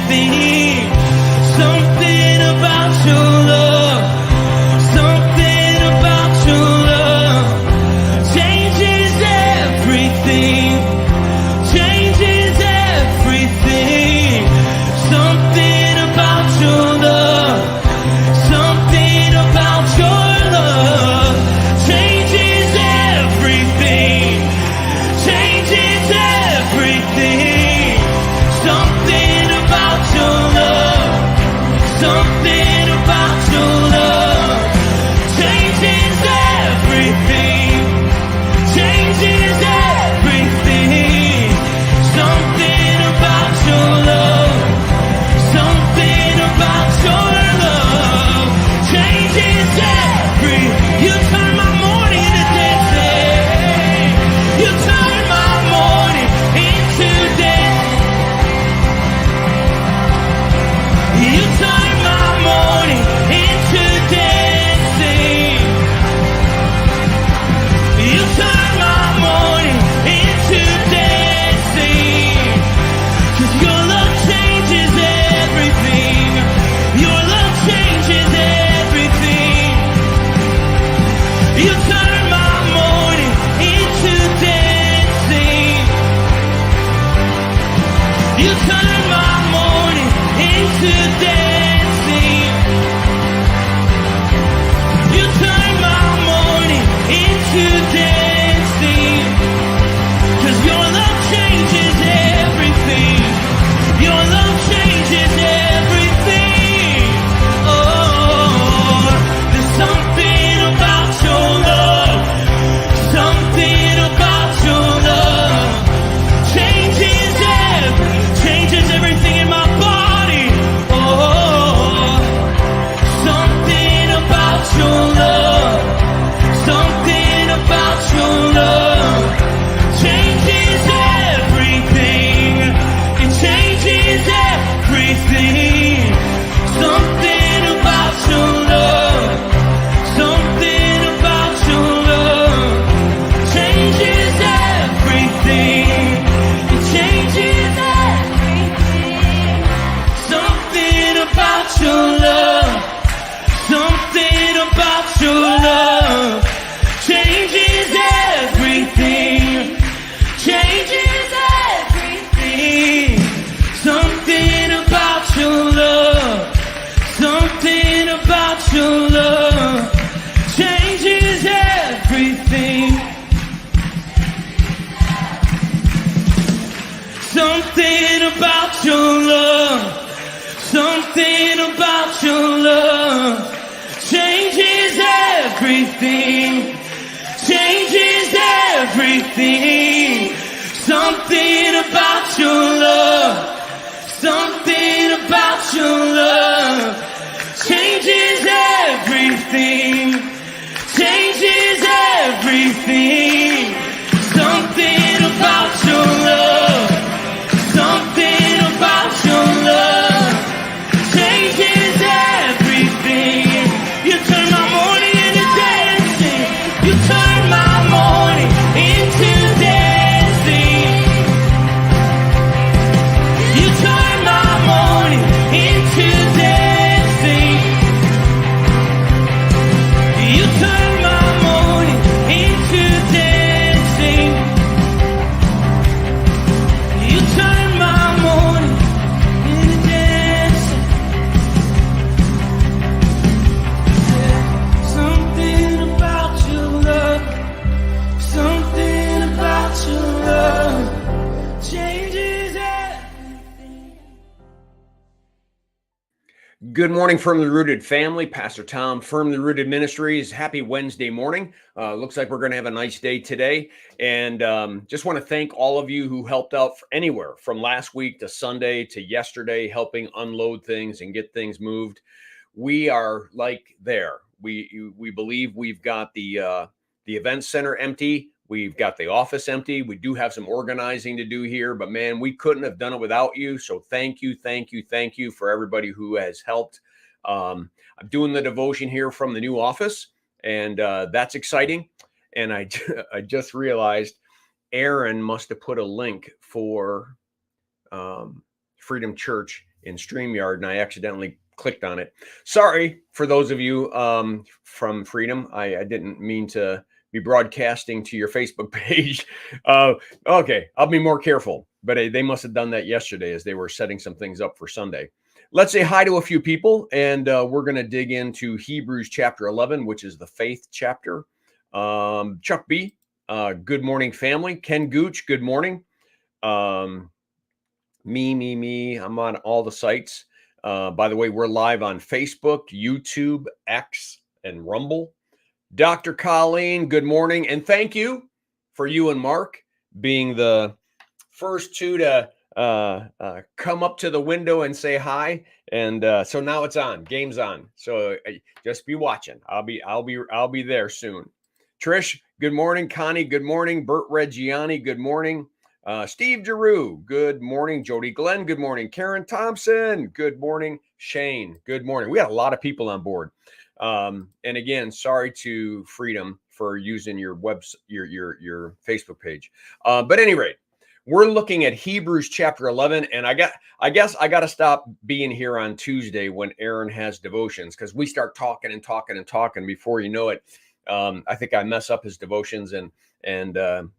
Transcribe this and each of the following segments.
everything. Something about your love, something about your love changes everything, changes everything. Something about your love, something about your love changes everything, changes everything. Something about your love, something about your love changes everything, changes everything. Something about your love, something about your love changes everything. You turn my morning into dancing. You turn my morning into dancing. You turn my morning into dancing. You turn my morning into dancing. 'Cause your love changes everything. Your love changes everything. You turn my morning into dancing. You turn my morning into dancing. You turn my morning into dancing. 'Cause your love changes everything. Your love changes everything. Oh, there's something about your love, something about your love changes everything in my body. Oh, something about your love, something about your love changes everything. It changes everything. Something about your love, something about your love changes everything. It changes everything. Something about your love, something about your love changes everything, changes everything. Something about your love, something about your love changes everything. Something about your love, something about your love changes everything, changes everything. Something about your love, something about your love changes everything, changes everything. Something about your love, something about your love changes everything. You turn my morning into dancing. You turn my morning into dancing. You turn my morning into dancing. You turn my morning into dancing. You turn my morning into dancing. Something about your love, something about your love changes everything. Good morning, Firmly Rooted family. Pastor Tom, Firmly Rooted Ministries. Happy Wednesday morning. Looks like we're going to have a nice day today. And just want to thank all of you who helped out anywhere from last week to Sunday to yesterday, helping unload things and get things moved. We are like there. We believe we've got the event center empty. We've got the office empty. We do have some organizing to do here, but man, we couldn't have done it without you. So thank you, thank you, thank you for everybody who has helped. I'm doing the devotion here from the new office, and that's exciting. And I just realized Aaron must have put a link for Freedom Church in StreamYard, and I accidentally clicked on it. Sorry for those of you from Freedom. I didn't mean to be broadcasting to your Facebook page. Okay, I'll be more careful. But they must have done that yesterday as they were setting some things up for Sunday. Let's say hi to a few people, and we're going to dig into Hebrews chapter 11, which is the faith chapter. Chuck B, good morning, family. Ken Gooch, good morning. Me. I'm on all the sites. By the way, we're live on Facebook, YouTube, X, and Rumble. Dr. Colleen, good morning. And thank you for you and Mark being the first two to come up to the window and say hi. And so now it's on. Game's on. So just be watching. I'll be there soon. Trish, good morning. Connie, good morning. Bert Reggiani, good morning. Steve Giroux, good morning. Jody Glenn, good morning. Karen Thompson, good morning. Shane, good morning. We got a lot of people on board. And again, sorry to Freedom for using your your Facebook page. But at any rate, we're looking at Hebrews chapter 11, and I guess I got to stop being here on Tuesday when Aaron has devotions, because we start talking before you know it. I think I mess up his devotions, and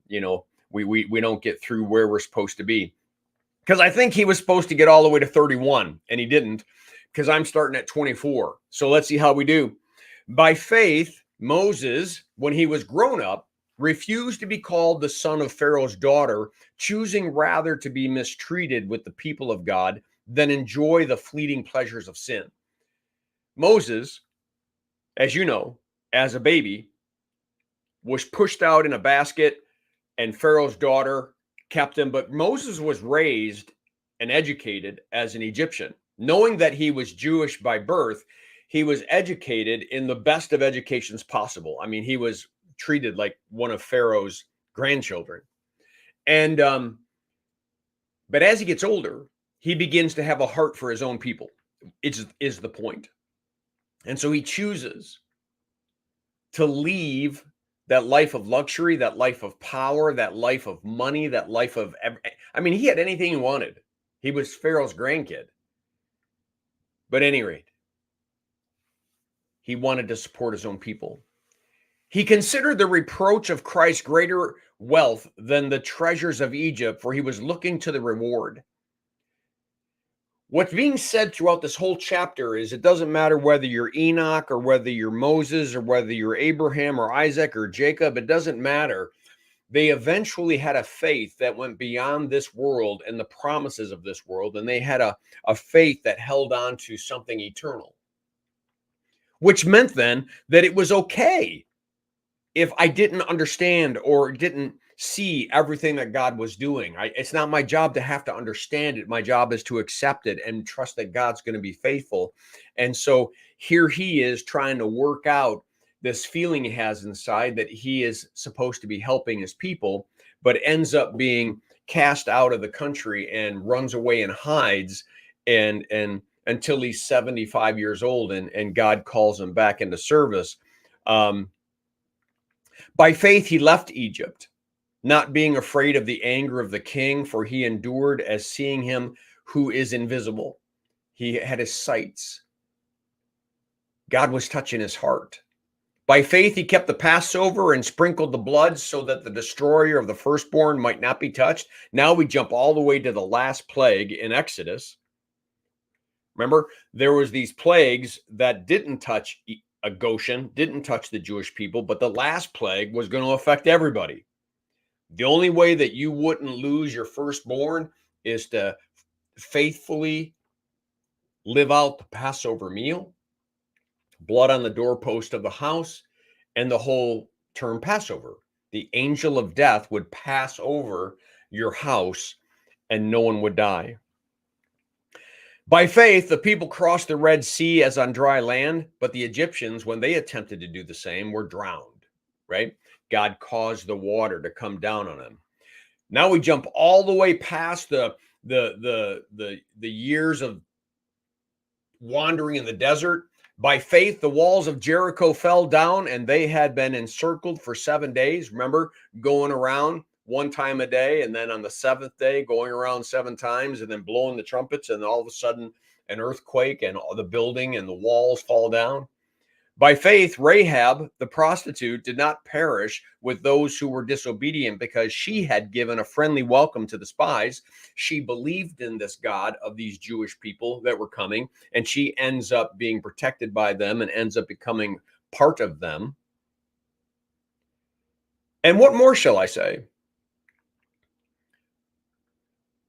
you know, we don't get through where we're supposed to be, because I think he was supposed to get all the way to 31 and he didn't, because I'm starting at 24. So let's see how we do. By faith, Moses, when he was grown up, refused to be called the son of Pharaoh's daughter, choosing rather to be mistreated with the people of God than enjoy the fleeting pleasures of sin. Moses, as you know, as a baby, was pushed out in a basket, and Pharaoh's daughter kept him. But Moses was raised and educated as an Egyptian. Knowing that he was Jewish by birth, he was educated in the best of educations possible. I mean, he was treated like one of Pharaoh's grandchildren. And but as he gets older, he begins to have a heart for his own people. Is the point. And so he chooses to leave that life of luxury, that life of power, that life of money, that life of, I mean, he had anything he wanted. He was Pharaoh's grandkid. But at any rate, he wanted to support his own people. He considered the reproach of Christ greater wealth than the treasures of Egypt, for he was looking to the reward. What's being said throughout this whole chapter is it doesn't matter whether you're Enoch or whether you're Moses or whether you're Abraham or Isaac or Jacob, it doesn't matter. They eventually had a faith that went beyond this world and the promises of this world, and they had a faith that held on to something eternal, which meant then that it was okay if I didn't understand or didn't see everything that God was doing. It's not my job to have to understand it. My job is to accept it and trust that God's going to be faithful. And so here he is trying to work out this feeling he has inside that he is supposed to be helping his people, but ends up being cast out of the country and runs away and hides and until he's 75 years old, and God calls him back into service. By faith, he left Egypt, not being afraid of the anger of the king, for he endured as seeing him who is invisible. He had his sights. God was touching his heart. By faith, he kept the Passover and sprinkled the blood so that the destroyer of the firstborn might not be touched. Now we jump all the way to the last plague in Exodus. Remember, there was these plagues that didn't touch Goshen, didn't touch the Jewish people, but the last plague was going to affect everybody. The only way that you wouldn't lose your firstborn is to faithfully live out the Passover meal, blood on the doorpost of the house, and the whole term Passover. The angel of death would pass over your house and no one would die. By faith, the people crossed the Red Sea as on dry land, but the Egyptians, when they attempted to do the same, were drowned, right? God caused the water to come down on them. Now we jump all the way past the years of wandering in the desert. By faith, the walls of Jericho fell down, and they had been encircled for 7 days. Remember, going around one time a day, and then on the seventh day going around 7 times, and then blowing the trumpets, and all of a sudden an earthquake and all the building and the walls fall down. By faith, Rahab, the prostitute, did not perish with those who were disobedient because she had given a friendly welcome to the spies. She believed in this God of these Jewish people that were coming, and she ends up being protected by them and ends up becoming part of them. And what more shall I say?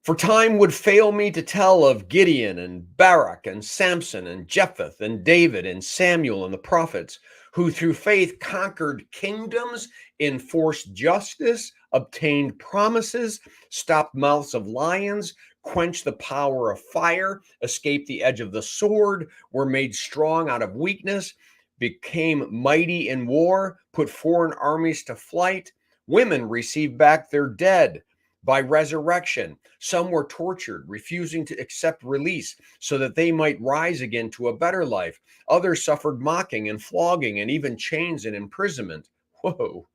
For time would fail me to tell of Gideon and Barak and Samson and Jephthah and David and Samuel and the prophets, who through faith conquered kingdoms, enforced justice, obtained promises, stopped mouths of lions, quenched the power of fire, escaped the edge of the sword, were made strong out of weakness, became mighty in war, put foreign armies to flight. Women received back their dead by resurrection. Some were tortured, refusing to accept release so that they might rise again to a better life. Others suffered mocking and flogging and even chains and imprisonment. Whoa.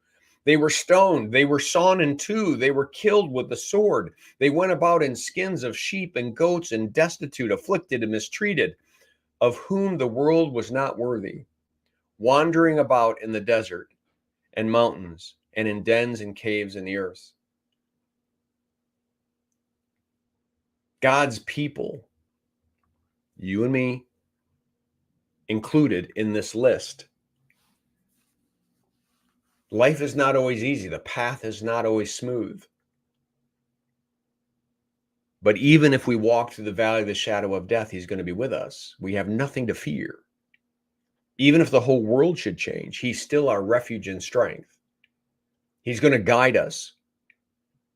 They were stoned. They were sawn in two. They were killed with the sword. They went about in skins of sheep and goats and destitute, afflicted and mistreated, of whom the world was not worthy, wandering about in the desert and mountains and in dens and caves in the earth. God's people, you and me, included in this list. Life is not always easy. The path is not always smooth. But even if we walk through the valley of the shadow of death, he's going to be with us. We have nothing to fear. Even if the whole world should change, he's still our refuge and strength. He's going to guide us.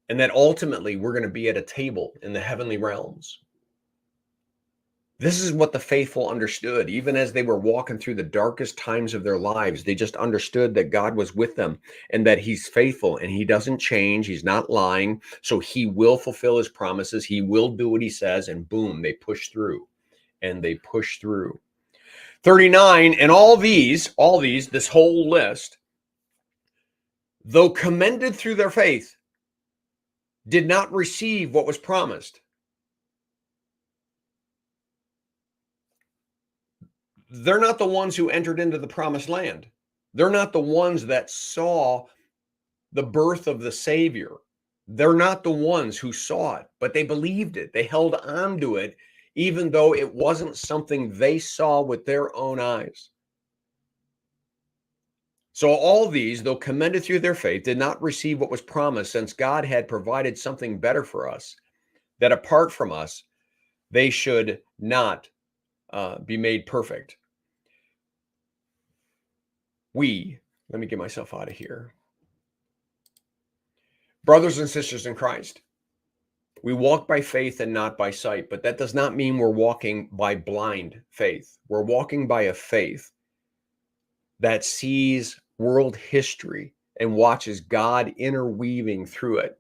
And that ultimately we're going to be at a table in the heavenly realms. This is what the faithful understood. Even as they were walking through the darkest times of their lives, they just understood that God was with them and that he's faithful and he doesn't change. He's not lying. So he will fulfill his promises. He will do what he says. And boom, they push through and they push through. 39, and all these, this whole list, though commended through their faith, did not receive what was promised. They're not the ones who entered into the promised land. They're not the ones that saw the birth of the Savior. They're not the ones who saw it, but they believed it. They held on to it, even though it wasn't something they saw with their own eyes. So all these, though commended through their faith, did not receive what was promised, since God had provided something better for us, that apart from us, they should not be made perfect. Let me get myself out of here. Brothers and sisters in Christ, we walk by faith and not by sight, but that does not mean we're walking by blind faith. We're walking by a faith that sees world history and watches God interweaving through it.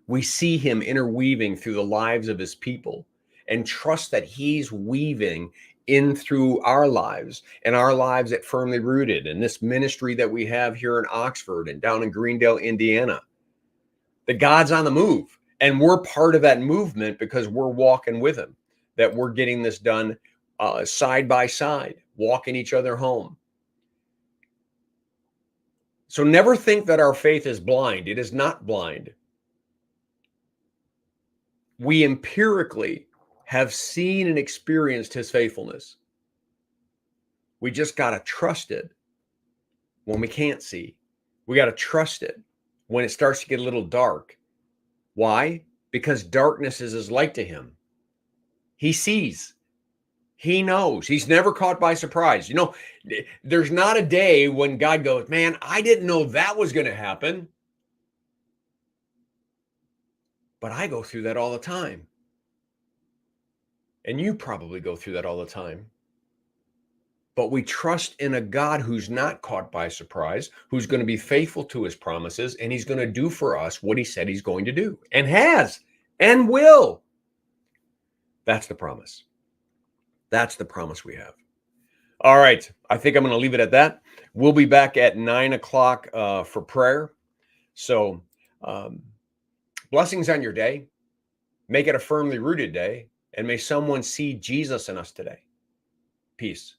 We see him interweaving through the lives of his people and trust that he's weaving in through our lives and our lives at Firmly Rooted and this ministry that we have here in Oxford and down in Greendale, Indiana. That God's on the move and we're part of that movement because we're walking with him, that we're getting this done side by side, walking each other home. So never think that our faith is blind. It is not blind. We empirically have seen and experienced his faithfulness. We just got to trust it when we can't see. We got to trust it when it starts to get a little dark. Why? Because darkness is as light to him. He sees. He knows. He's never caught by surprise. You know, there's not a day when God goes, man, I didn't know that was going to happen. But I go through that all the time. And you probably go through that all the time. But we trust in a God who's not caught by surprise, who's going to be faithful to his promises, and he's going to do for us what he said he's going to do, and has, and will. That's the promise. That's the promise we have. All right. I think I'm going to leave it at that. We'll be back at 9 o'clock for prayer. So Um, blessings on your day. Make it a firmly rooted day, and may someone see Jesus in us today. Peace.